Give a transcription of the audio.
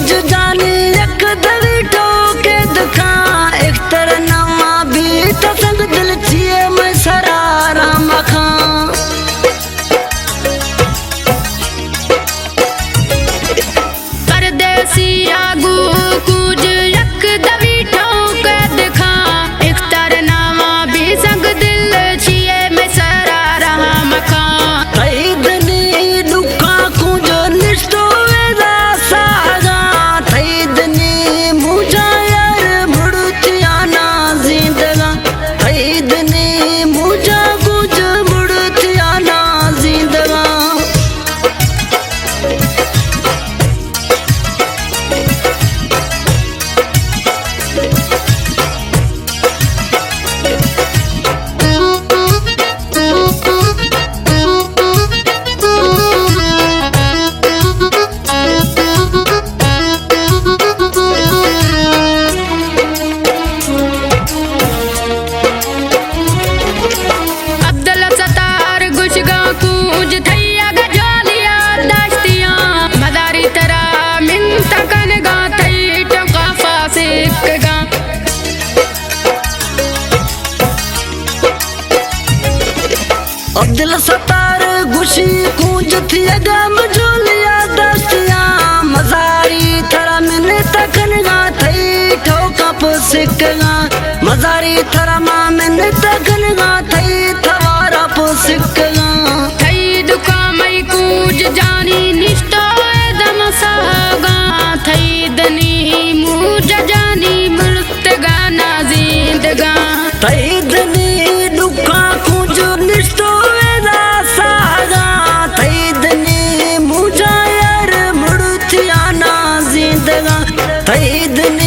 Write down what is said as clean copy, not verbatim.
कूज जानी एक दवी ठोके दिखा एक तरह नवा भी तो संग दिल छिए मैं सरारा मखा परदेसी आगू कूज एक दवी ठोके दिखा एक तरह नवा भी संग दिल छिए मैं सरारा मखा तई दनी दुखा कूज निष्ठो वेदा सागा तई दनी मुझा यार मुड़तिया ना जिंदगा तई दनी मुझा कुछ मुड़तिया ना जिंदगा अब्दुल सत्तार गुशगा कूज थैया गजालिया दाश्तिया मदारी तरा मिन तकन गा थई टका फासिक गा अब्दुल सत्तार गुशी कूंज थी गम जोलिया दस्तिया मजारी थरा मिने तकन गा थई ठोका पुसिक गा मजारी थरा मा मिने तकन गा थई थवारा पुसिक गा थई दुका मई कूज जानी निष्ठा दम सागा थई दनी मूज जानी मृत गाना जिंदगा तई दनी दुखा कूंज निष्ठो वेदा सागा तई दनी मुझा यार मुड़तिया ना जिंदगा तई दनी